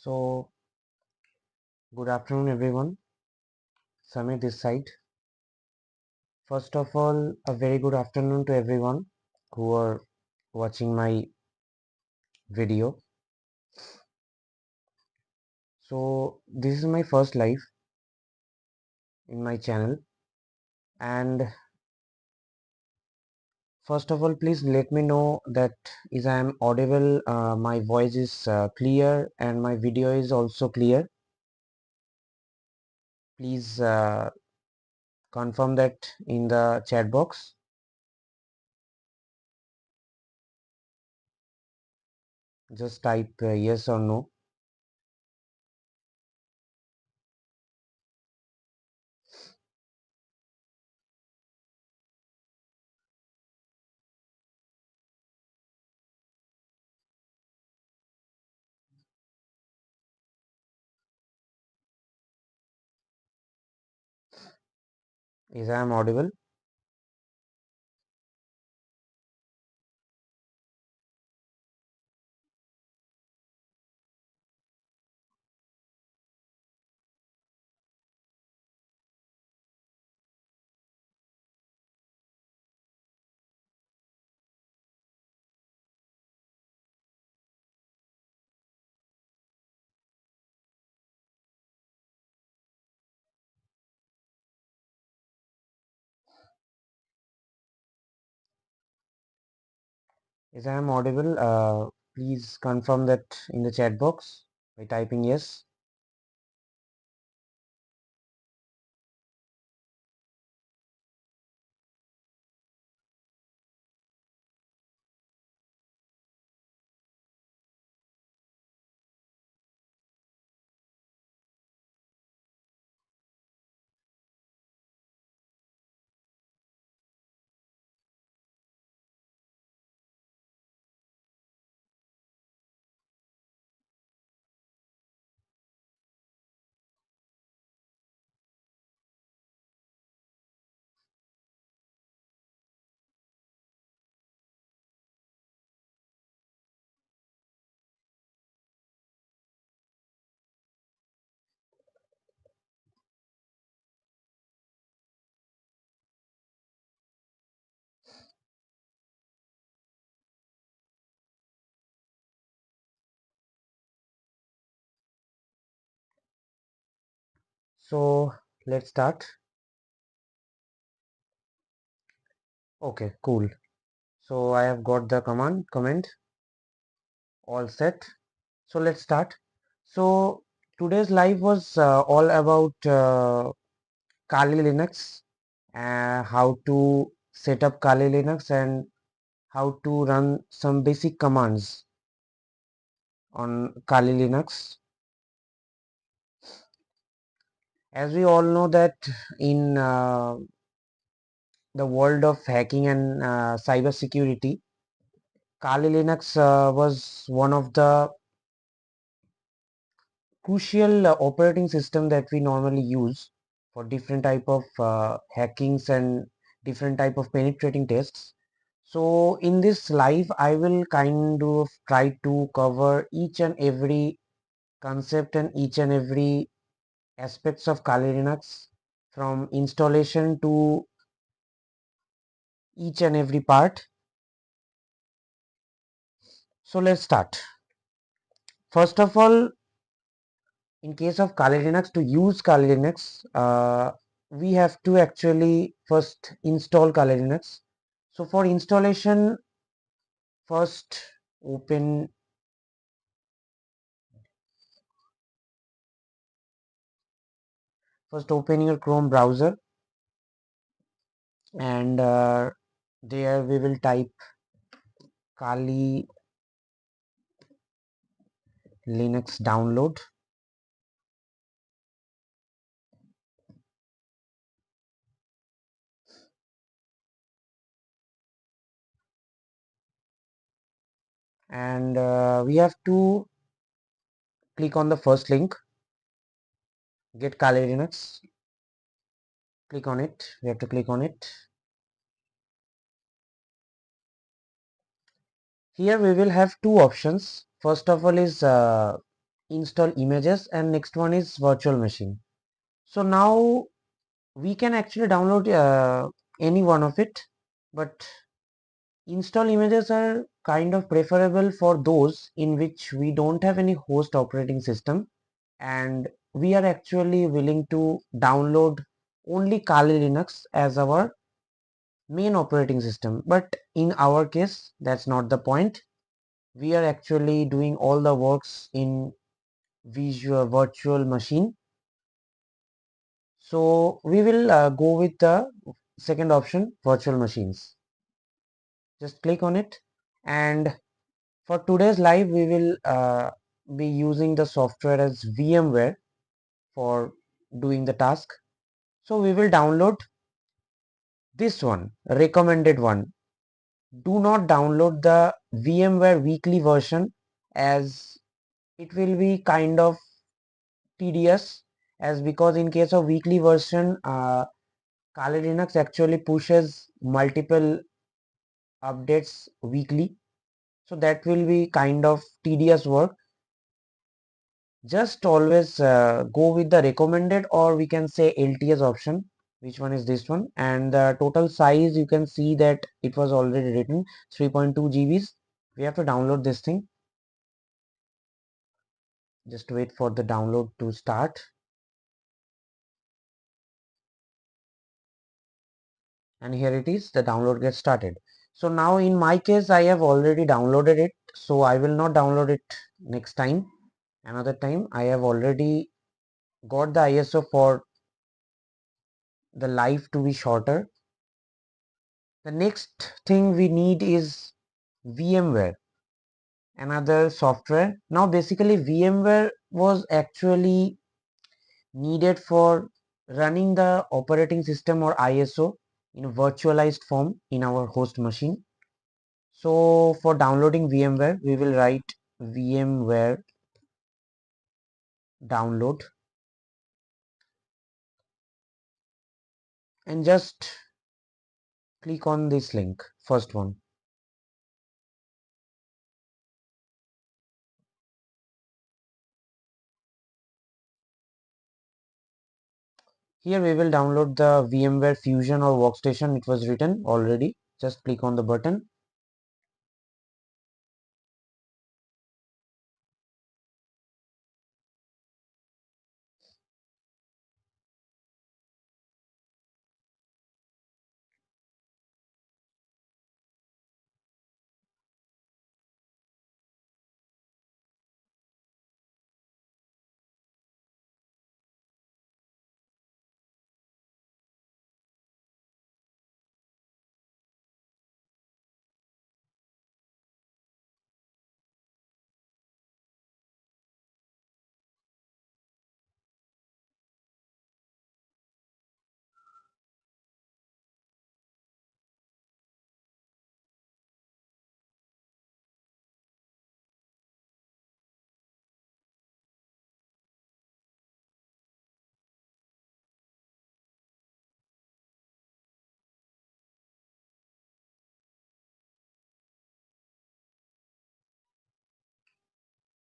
So, good afternoon, everyone. Samir this side. First of all, a very good afternoon to everyone who are watching my video. So, this is my first live in my channel, and first of all, please let me know that is I am audible, my voice is clear, and my video is also clear. Please confirm that in the chat box. Just type yes or no. Is I am audible? Yes, I am audible. Please confirm that in the chat box by typing yes. So let's start. Okay, cool. So I have got the comment all set. So let's start. So today's live was all about Kali Linux, how to set up Kali Linux and how to run some basic commands on Kali Linux. As we all know that in the world of hacking and cyber security, Kali Linux was one of the crucial operating system that we normally use for different type of hackings and different type of penetrating tests. So in this live, I will kind of try to cover each and every concept and each and every aspects of Kali Linux, from installation to each and every part. So let's start. First of all, in case of Kali Linux, to use Kali Linux, we have to actually first install Kali Linux. So for installation, first open your Chrome browser, and there we will type Kali Linux download, and we have to click on the first link, get Kali Linux. Click on it. We have to click on it. Here we will have two options. First of all is install images, and next one is virtual machine. So now we can actually download any one of it, but install images are kind of preferable for those in which we don't have any host operating system and we are actually willing to download only Kali Linux as our main operating system. But in our case, that's not the point. We are actually doing all the works in visual virtual machine. So we will go with the second option, virtual machines. Just click on it, and for today's live we will be using the software as VMware for doing the task. So we will download this one, recommended one. Do not download the VMware weekly version, as it will be kind of tedious, as because in case of weekly version, Kali Linux actually pushes multiple updates weekly, so that will be kind of tedious work. Just always go with the recommended, or we can say LTS option, which one is this one. And the total size, you can see that it was already written 3.2 GBs. We have to download this thing. Just wait for the download to start, and here it is, the download gets started. So now in my case I have already downloaded it, so I will not download it next time. Another time, I have already got the ISO for the live to be shorter. The next thing we need is VMware, another software. Now basically VMware was actually needed for running the operating system or ISO in a virtualized form in our host machine. So for downloading VMware, we will write VMware download and just click on this link, first one. Here we will download the VMware Fusion or Workstation. It was written already. Just click on the button.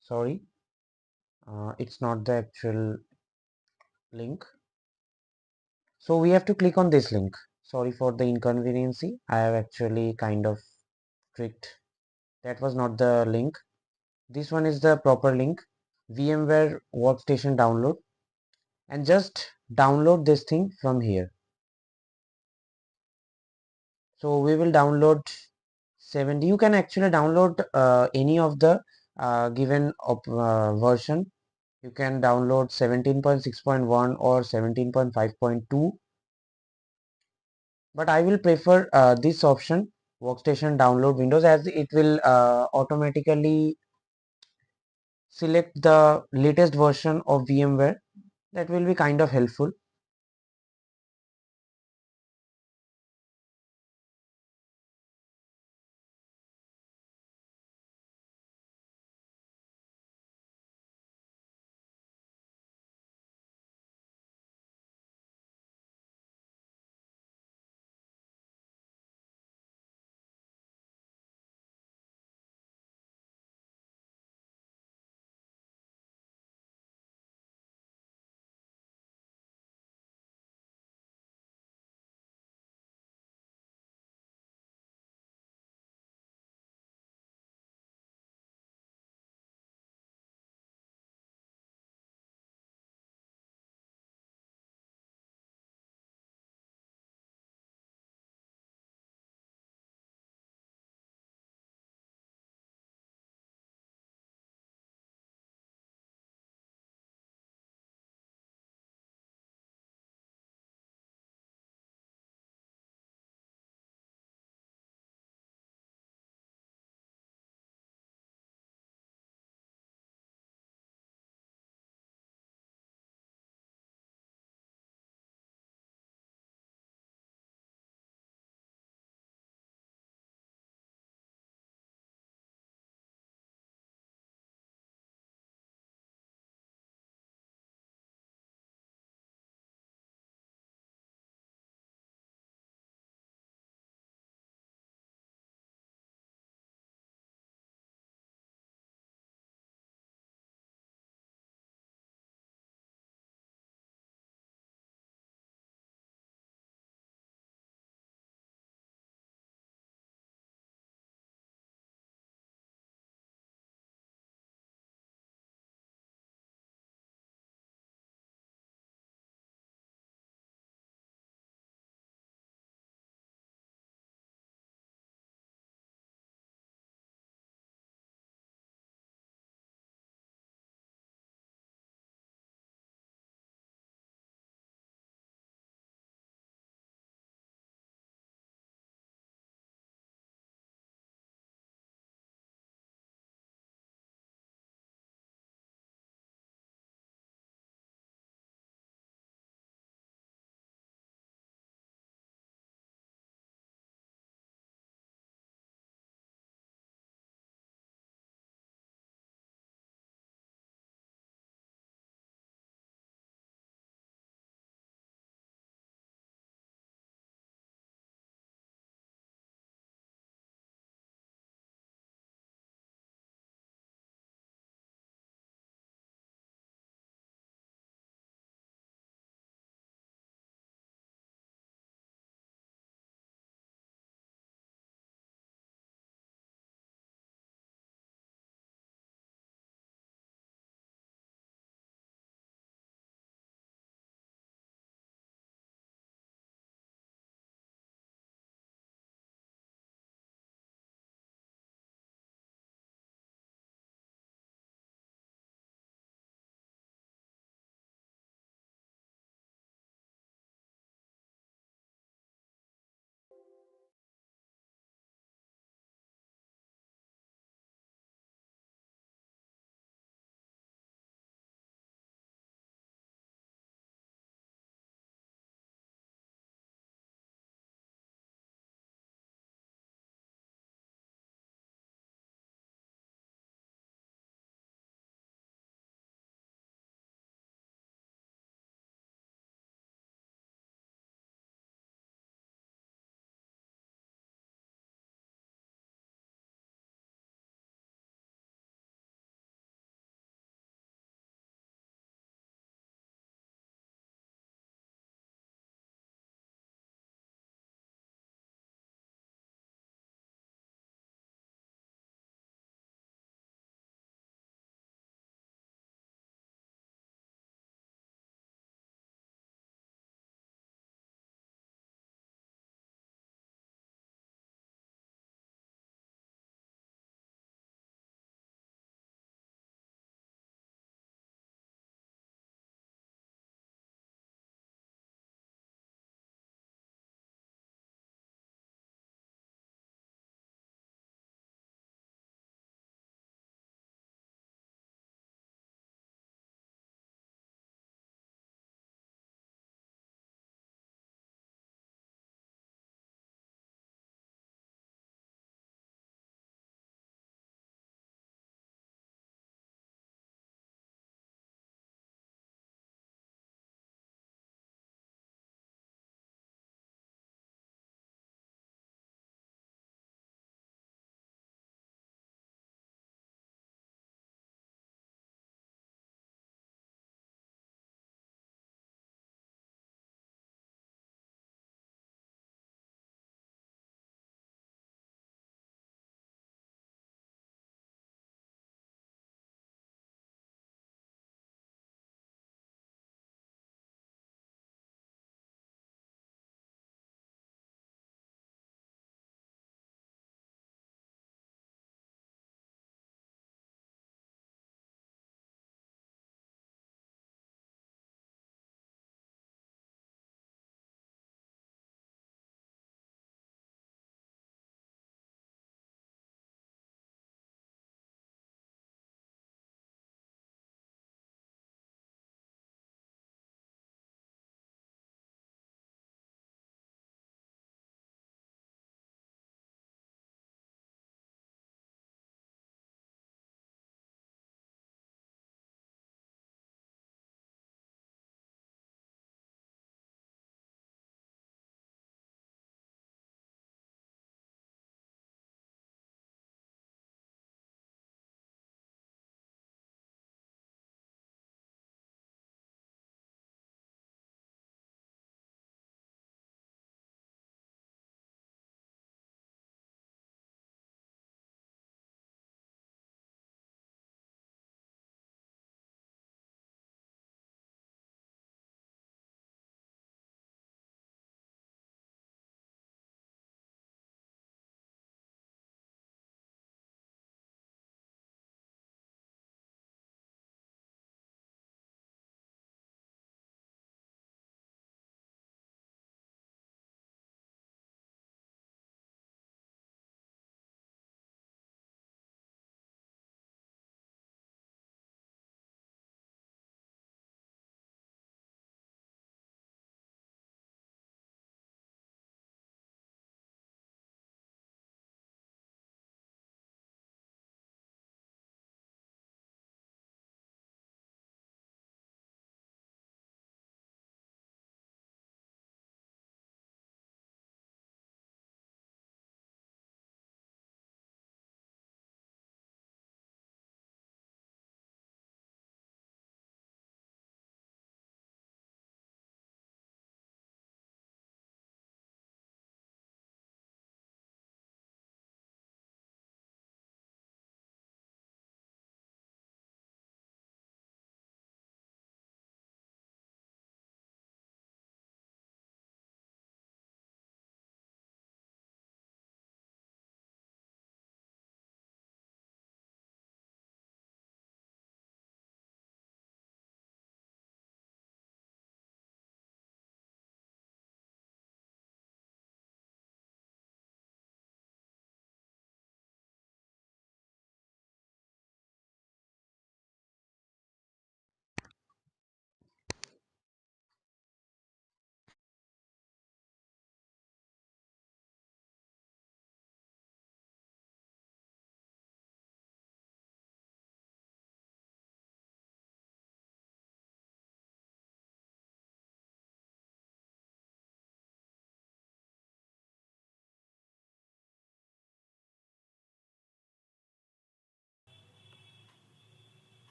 Sorry, it's not the actual link. So we have to click on this link. Sorry for the inconveniency. I have actually kind of tricked. That was not the link. This one is the proper link. VMware Workstation download, and just download this thing from here. So we will download 70. You can actually download any of the given version. You can download 17.6.1 or 17.5.2, but I will prefer this option, Workstation Download Windows, as it will automatically select the latest version of VMware. That will be kind of helpful.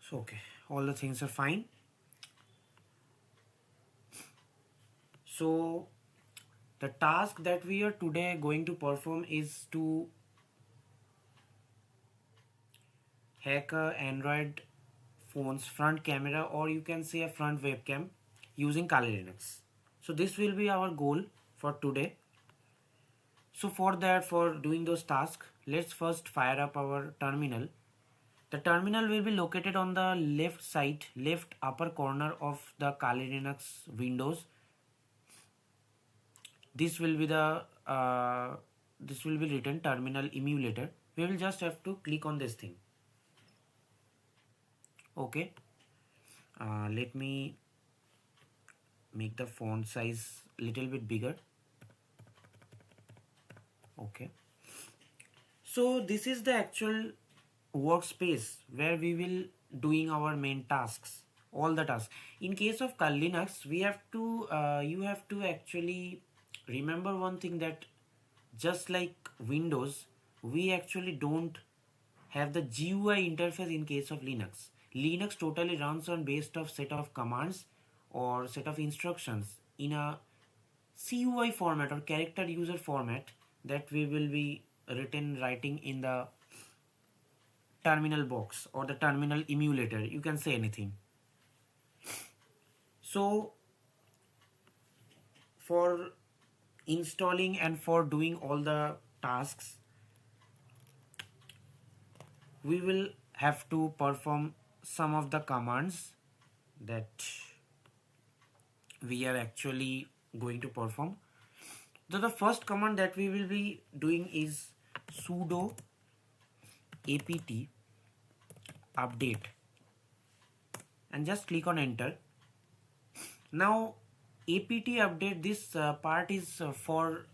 So okay, all the things are fine. So the task that we are today going to perform is to hack a Android phone's front camera, or you can say a front webcam, using Kali Linux. So this will be our goal for today. So for that, for doing those tasks, let's first fire up our terminal. The terminal will be located on the left side, left upper corner of the Kali Linux Windows. This will be the this will be written terminal emulator. We will just have to click on this thing. Okay. Let me make the font size little bit bigger. Okay. So this is the actual workspace where we will doing our main tasks, all the tasks. In case of Linux, we have to you have to actually remember one thing, that just like Windows, we actually don't have the GUI interface in case of Linux. Linux totally runs on based of set of commands or set of instructions in a CUI format or character user format that we will be writing in the terminal box or the terminal emulator. You can say anything. So for installing and for doing all the tasks, we will have to perform some of the commands that we are actually going to perform. So the first command that we will be doing is sudo apt update, and just click on enter. Now apt update, this part is for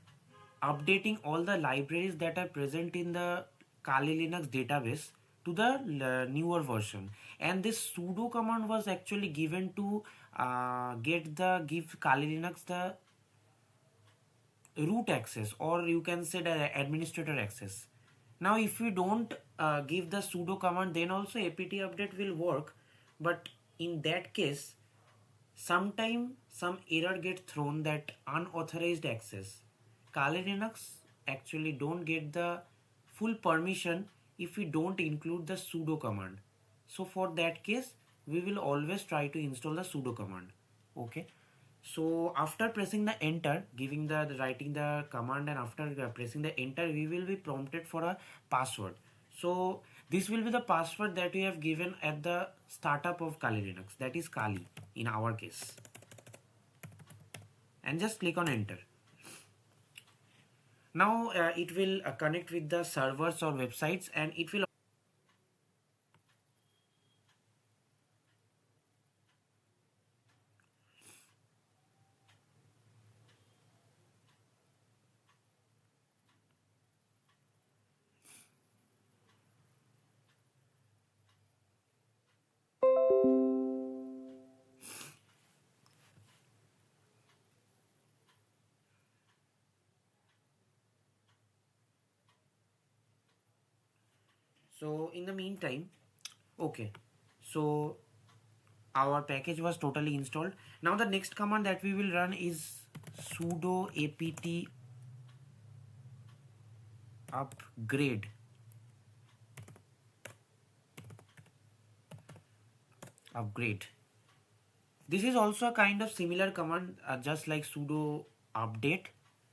updating all the libraries that are present in the Kali Linux database to the newer version. And this sudo command was actually given to give Kali Linux the root access, or you can say the administrator access. Now if we don't give the sudo command, then also apt update will work, but in that case sometime some error gets thrown, that unauthorized access. Kali Linux actually don't get the full permission if we don't include the sudo command. So for that case, we will always try to install the sudo command. Okay. So after pressing the enter, giving the writing the command, and after pressing the enter, we will be prompted for a password. So this will be the password that we have given at the startup of Kali Linux, that is Kali in our case. And just click on enter. Now it will connect with the servers or websites, and it will. So in the meantime, okay, so our package was totally installed. Now the next command that we will run is sudo apt upgrade. This is also a kind of similar command, just like sudo update.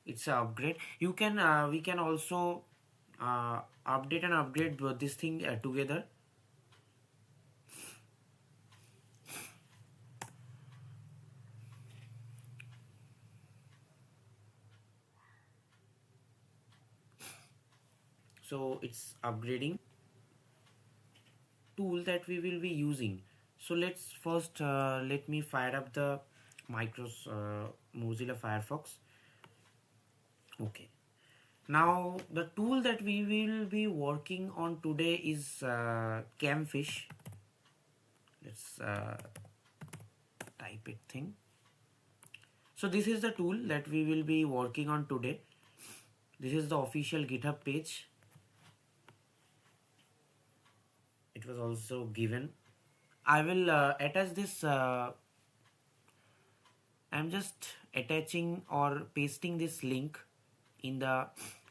It's a upgrade. You can we can also update and upgrade both this thing together. So it's upgrading tool that we will be using. So let's first let me fire up the Mozilla Firefox. Okay. Now the tool that we will be working on today is Camfish. Let's type it thing. So this is the tool that we will be working on today. This is the official GitHub page. It was also given. I will attach this. I'm just attaching or pasting this link in the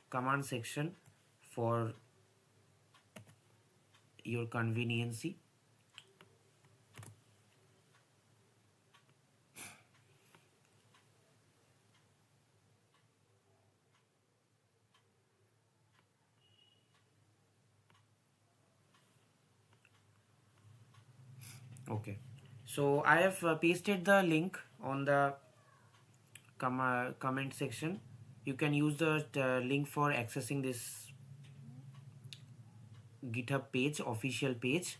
command section for your conveniency. Okay, so I have pasted the link on the comment section. You can use the link for accessing this GitHub page, official page.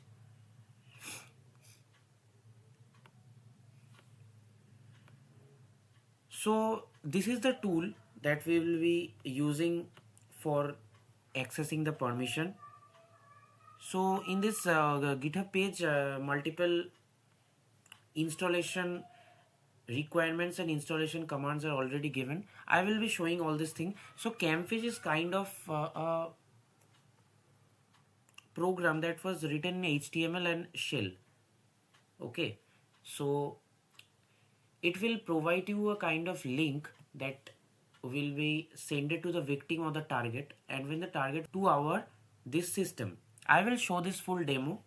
So this is the tool that we will be using for accessing the permission. So in this GitHub page, multiple installation requirements and installation commands are already given. I will be showing all this thing. So Camfish is kind of a program that was written in HTML and shell. Okay, so it will provide you a kind of link that will be sent to the victim or the target, and when the target to our this system. I will show this full demo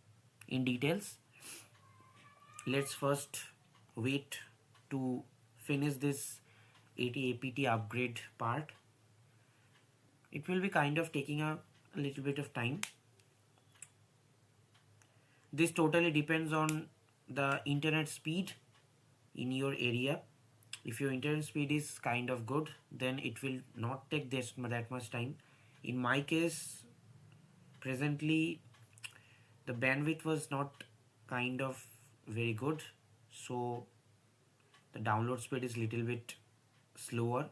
in details. Let's first wait to finish this 80 APT upgrade part. It will be kind of taking a little bit of time. This totally depends on the internet speed in your area. If your internet speed is kind of good, then it will not take that much time. In my case, presently the bandwidth was not kind of very good, so the download speed is little bit slower.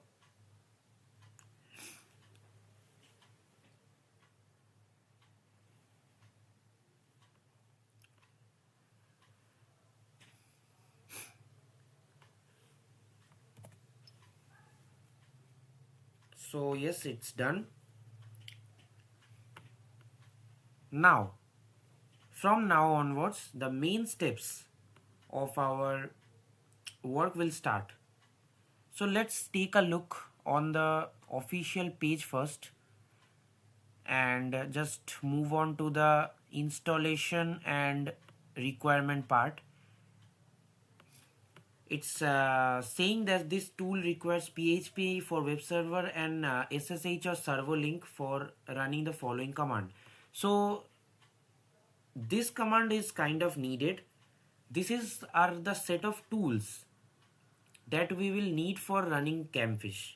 So yes, it's done. Now from now onwards, the main steps of our work will start. So let's take a look on the official page first and just move on to the installation and requirement part. It's saying that this tool requires PHP for web server and SSH or server link for running the following command. So this command is kind of needed. This are the set of tools that we will need for running Camfish.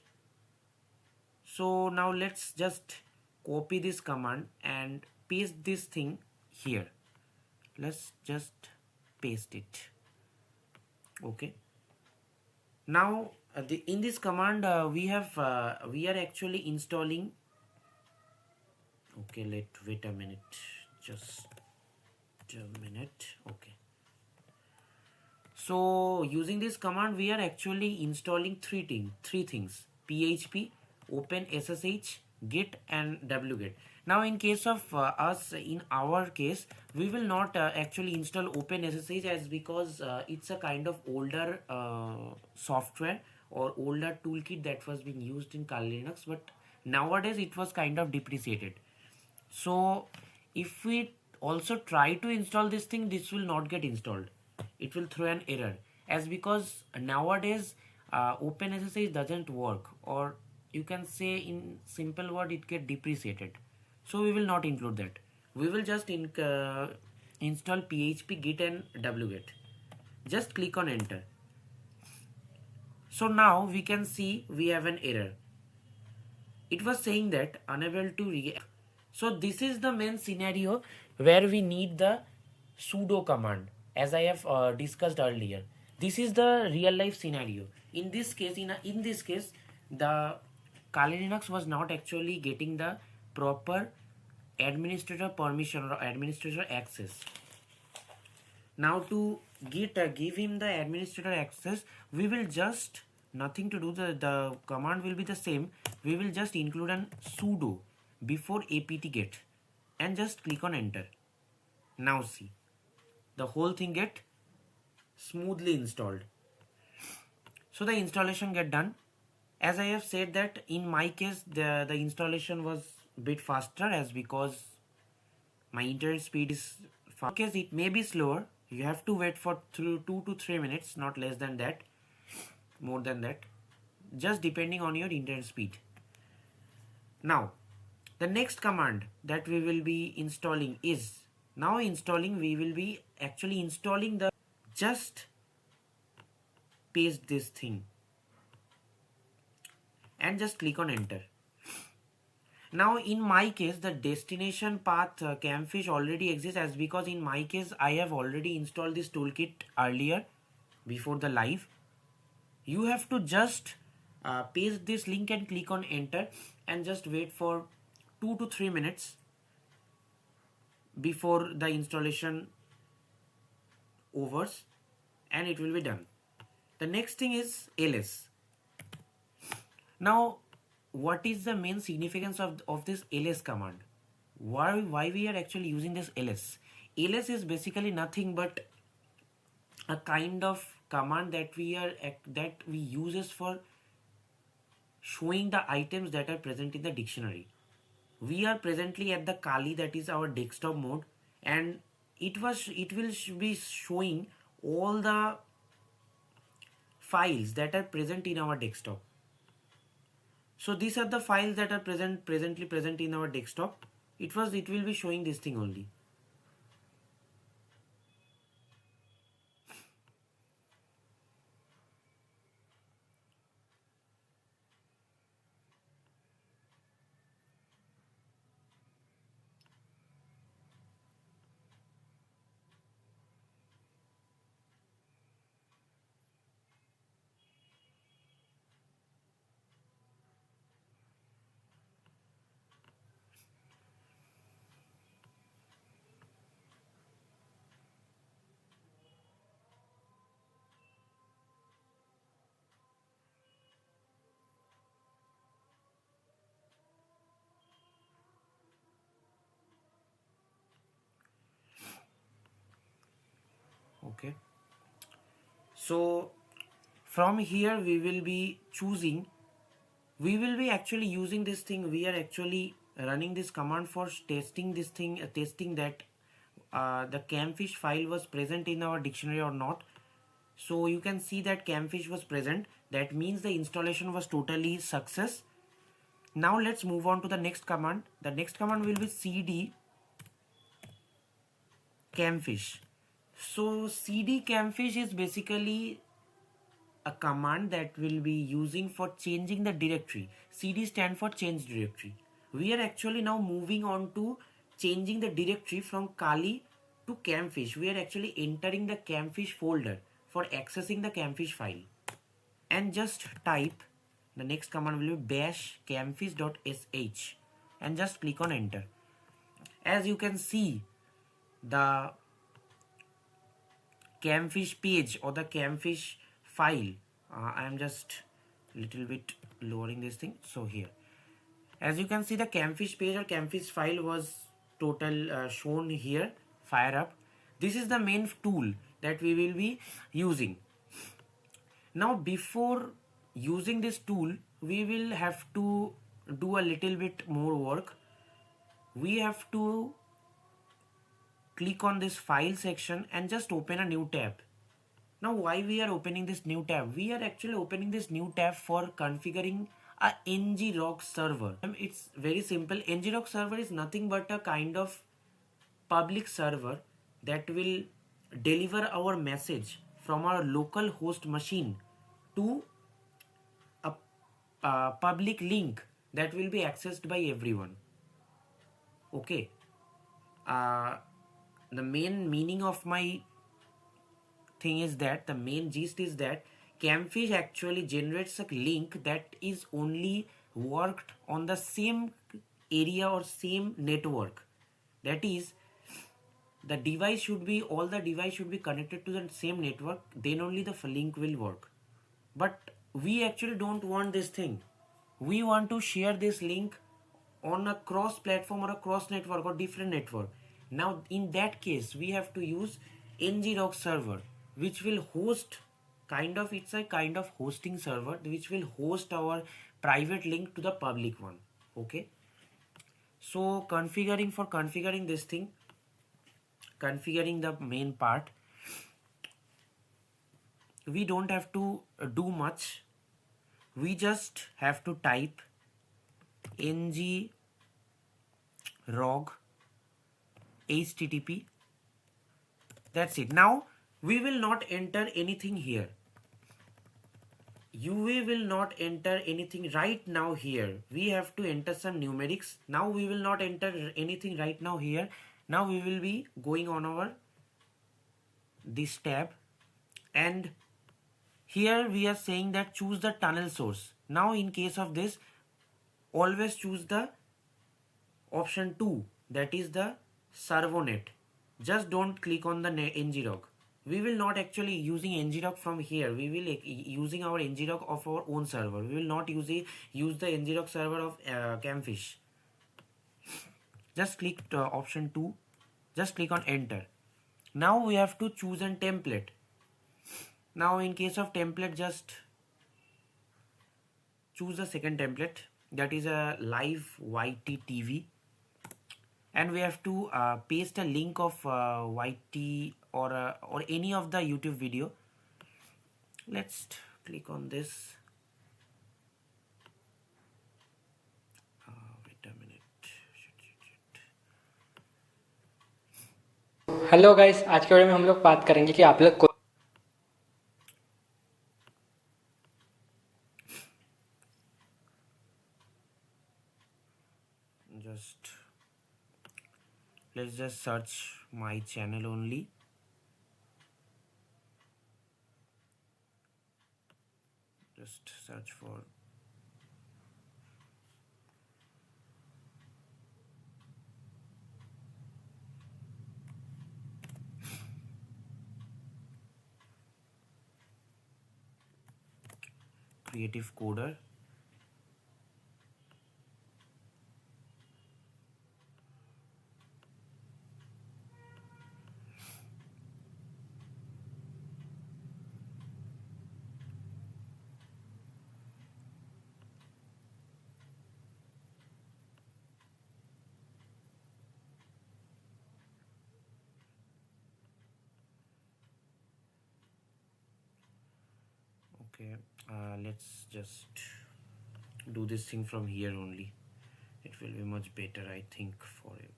So now let's just copy this command and paste this thing here. Let's just paste it. Okay. Now in this command we are actually installing. Okay, wait a minute. Just a minute. Okay. So using this command, we are actually installing three things: PHP, OpenSSH, Git, and wget. Now, in case of in our case, we will not actually install OpenSSH as because it's a kind of older software or older toolkit that was being used in Kali Linux, but nowadays it was kind of depreciated. So if we also try to install this thing, this will not get installed. It will throw an error, as because nowadays OpenSSH doesn't work, or you can say in simple word, it get depreciated. So we will not include that. We will just install PHP, Git, and wget. Just click on enter. So now we can see we have an error. It was saying that unable to react. So this is the main scenario where we need the sudo command, as I have discussed earlier. This is the real life scenario. In this case, in this case, the Kali Linux was not actually getting the proper administrator permission or administrator access. Now to give him the administrator access, we will just nothing to do. The command will be the same. We will just include an sudo before apt get and just click on enter. Now see. the whole thing get smoothly installed. So the installation get done. As I have said that in my case the installation was bit faster, as because my internet speed is fast. In case it may be slower, you have to wait for 2 to 3 minutes, not less than that, more than that, just depending on your internet speed. Now the next command that we will be installing is, now installing, we will be actually installing the, just paste this thing and just click on enter. Now in my case the destination path Camfish already exists, as because in my case I have already installed this toolkit earlier before the live. You have to just paste this link and click on enter and just wait for 2 to 3 minutes before the installation overs, and it will be done. The next thing is ls. Now what is the main significance of this ls command? Why we are actually using this ls? Ls is basically nothing but a kind of command that we uses for showing the items that are present in the dictionary. We are presently at the Kali, that is our desktop mode, and it will be showing all the files that are present in our desktop. So these are the files that are presently present in our desktop. It will be showing this thing only. Okay. So from here we will be choosing, we will be actually using this thing. We are actually running this command for testing this thing, testing that the camfish file was present in our dictionary or not. So you can see that camfish was present. That means the installation was totally success. Now let's move on to the next command. The next command will be cd camfish. So cd camfish is basically a command that will be using for changing the directory. cd stand for change directory. We are actually now moving on to changing the directory from Kali to camfish. We are actually entering the camfish folder for accessing the camfish file, and just type, the next command will be bash camfish.sh and just click on enter. As you can see, the camfish page or the camfish file, I am just little bit lowering this thing. So here, as you can see, the camfish page or camfish file was total shown here, fire up. This is the main tool that we will be using. Now before using this tool, we will have to do a little bit more work. We have to click on this file section and just open a new tab. Now why we are opening this new tab? We are actually opening this new tab for configuring a ngrok server. It's very simple. Ngrok server is nothing but a kind of public server that will deliver our message from our local host machine to a public link that will be accessed by everyone. Okay. The main meaning of my thing is that, the main gist is that camfish actually generates a link that is only worked on the same area or same network. That is, the device should be, all the device should be connected to the same network, then only the link will work. But we actually don't want this thing. We want to share this link on a cross platform or a cross network or different network. Now in that case we have to use ngrok server, which will host, kind of, it's a kind of hosting server which will host our private link to the public one. Okay, so configuring this thing, configuring the main part, we don't have to do much. We just have to type ngrog http. That's it. Now we will not enter anything here. You will not enter anything right now here. We have to enter some numerics. Now we will not enter anything right now here. Now we will be going on our this tab, and here we are saying that choose the tunnel source. Now in case of this, always choose the option 2, that is the servonet. Just don't click on the ngrok. We will not actually using ngrok from here. We will using our ngrok of our own server. We will not use the ngrok server of Camfish. Just click option 2. Just click on enter. Now we have to choose a template. Now in case of template, just choose the second template, that is a live YT TV, and we have to paste a link of YT or any of the YouTube video. Let's click on this. Wait a minute. Hello guys, आज के video में हम लोग बात करेंगे कि आप लोग Just let's just search my channel only. Just search for creative coder. Okay, let's just do this thing from here only. It will be much better, I think, for you.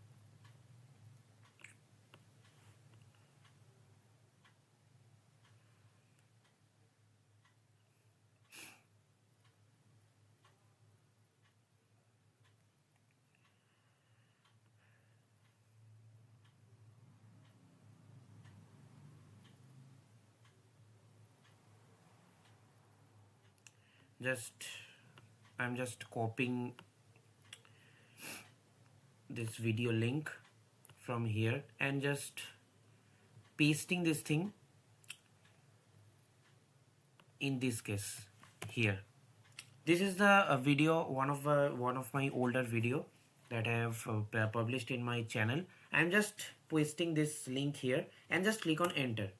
I'm just copying this video link from here and just pasting this thing in this case here. This is the video, one of my older video that I have published in my channel. I'm just pasting this link here and just click on enter.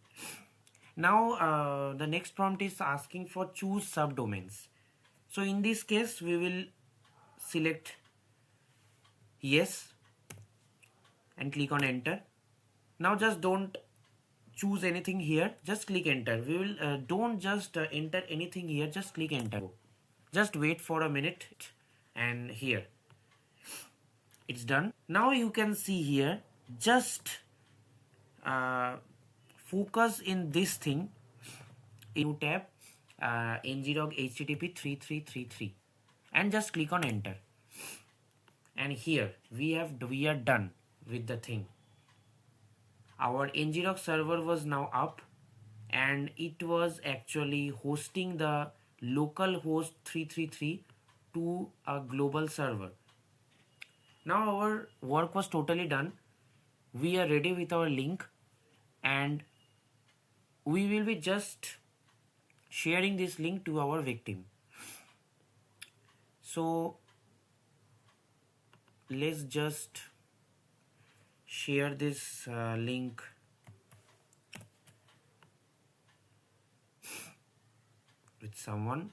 Now the next prompt is asking for choose subdomains. So in this case we will select yes and click on enter. Now just don't choose anything here, just click enter. We will don't just enter anything here, just click enter. Just wait for a minute, and here it's done. Now you can see here, just focus in this thing, new tab, ngrok http 3333, and just click on enter. And here we are done with the thing. Our ngrok server was now up, and it was actually hosting the local host 333 to a global server. Now our work was totally done. We are ready with our link, and we will be just sharing this link to our victim. So let's just share this link with someone.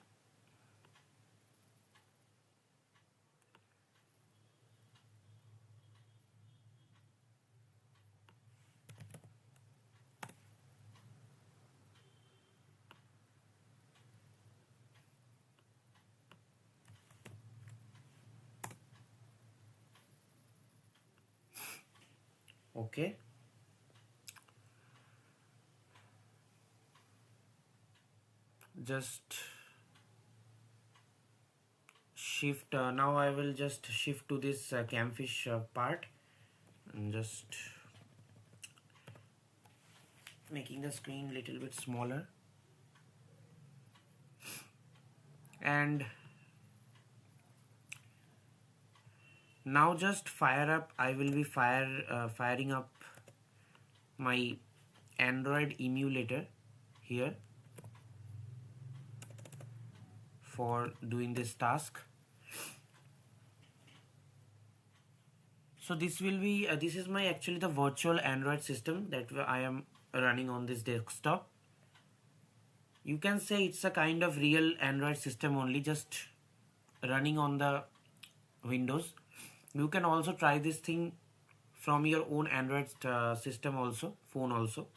Okay. Just shift. Now I will just shift to this camfish part and just making the screen a little bit smaller. And now just fire up. I will be firing up my Android emulator here for doing this task. So this will be this is my actually the virtual Android system that I am running on this desktop. You can say it's a kind of real Android system only, just running on the Windows. You can also try this thing from your own Android system also, phone also.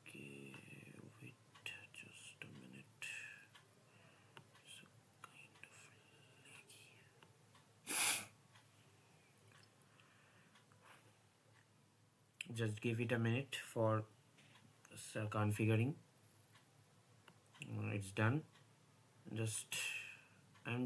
Okay, wait just a minute. So kind of laggy. Just give it a minute for configuring. It's done. I'm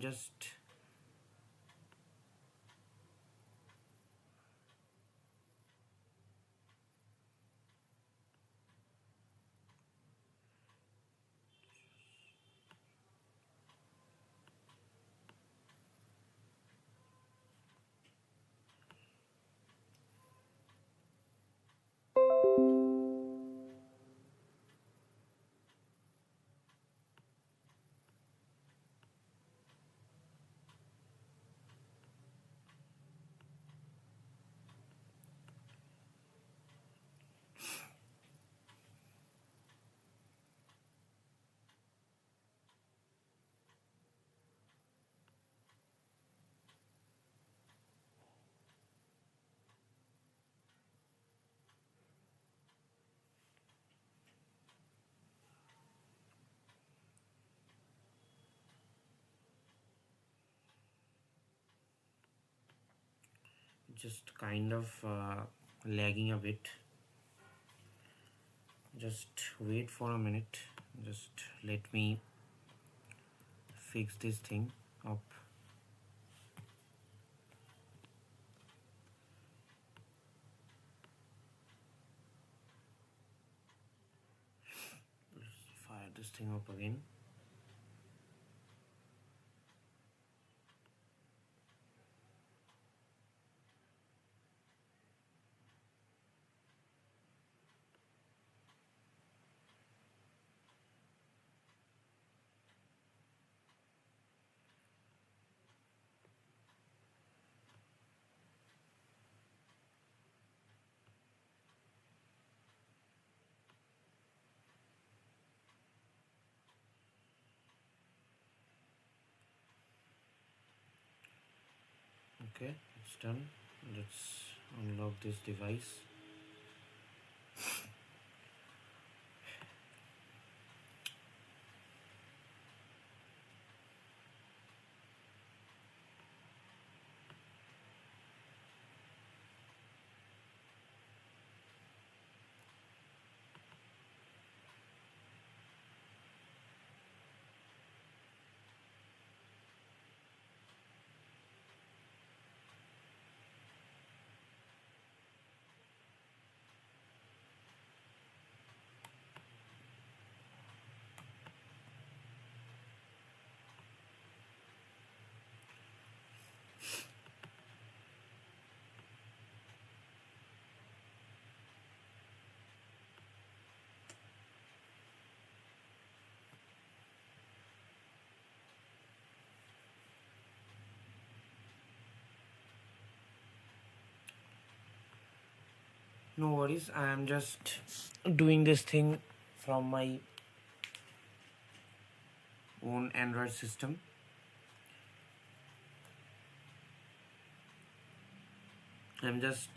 just kind of lagging a bit. Just wait for a minute. Just let me fix this thing up. Let's fire this thing up again. Okay, it's done. Let's unlock this device. No worries, I am just doing this thing from my own Android system. I'm just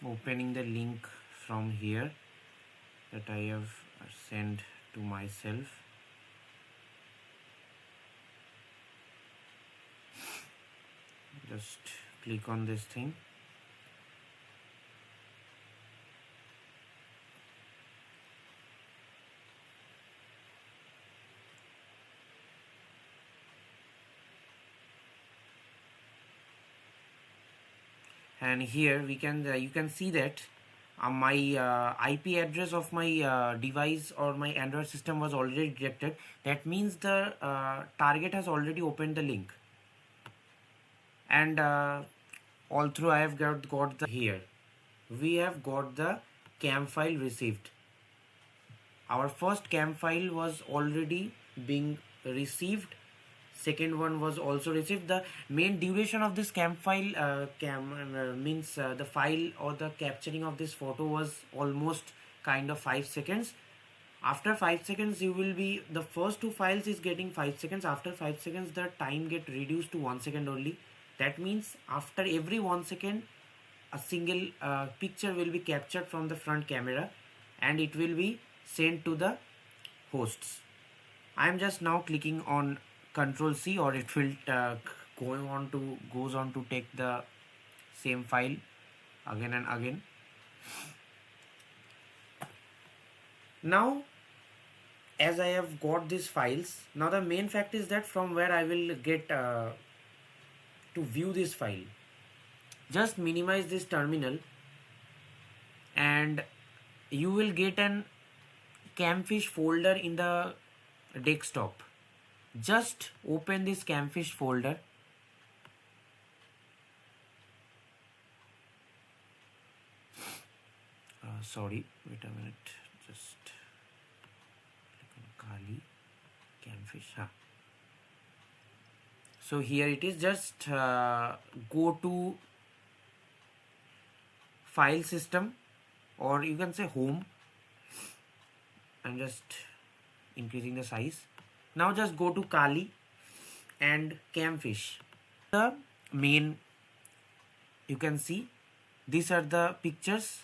opening the link from here that I have sent to myself. Just click on this thing. And here we can you can see that my IP address of my device or my Android system was already detected. That means the target has already opened the link, and all through I have got the here we have got the cam file received. Our first cam file was already being received, second one was also received. The main duration of this cam file means the file or the capturing of this photo was almost kind of 5 seconds. After 5 seconds you will be the first two files is getting 5 seconds. After 5 seconds the time get reduced to 1 second only. That means after every 1 second a single picture will be captured from the front camera and it will be sent to the hosts. I am just now clicking on Control C, or it will goes on to take the same file again and again. Now, as I have got these files, now the main fact is that from where I will get to view this file. Just minimize this terminal and you will get an Camfish folder in the desktop. Just open this Camfish folder. Sorry, wait a minute. Just click on Kali Camfish. So here it is. Just go to File System, or you can say Home. I'm just increasing the size. Now just go to Kali and Camfish. The main, you can see these are the pictures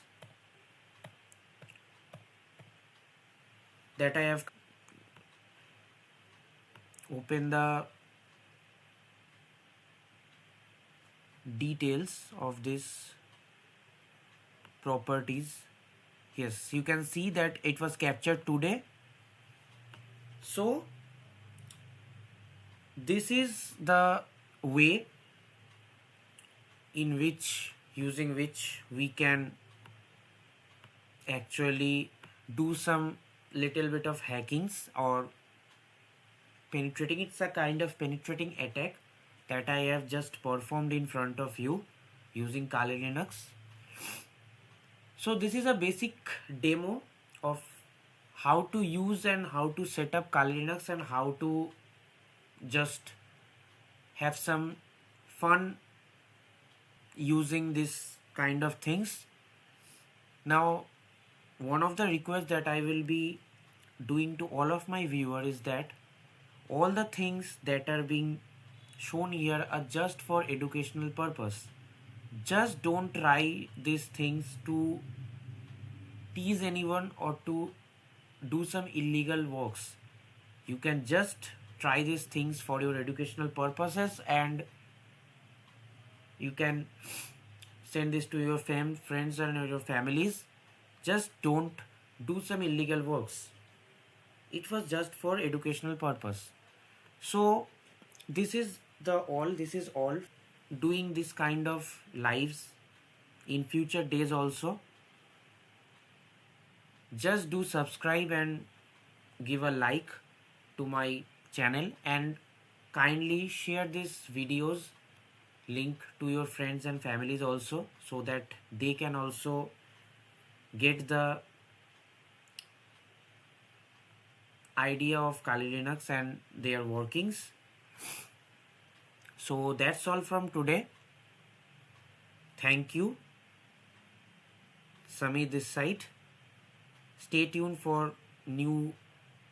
that I have. Open the details of this properties. Yes, you can see that it was captured today. So this is the way in which using which we can actually do some little bit of hackings or penetrating. It's a kind of penetrating attack that I have just performed in front of you using Kali Linux. So this is a basic demo of how to use and how to set up Kali Linux and how to just have some fun using this kind of things. Now, one of the requests that I will be doing to all of my viewers is that all the things that are being shown here are just for educational purpose. Just don't try these things to tease anyone or to do some illegal works. You can just try these things for your educational purposes, and you can send this to your friends and your families. Just don't do some illegal works. It was just for educational purpose. So this is all doing this kind of lives in future days also. just do subscribe and give a like to my channel, and kindly share these videos link to your friends and families also, so that they can also get the idea of Kali Linux and their workings. So that's all from today. Thank you. Sami this site. Stay tuned for new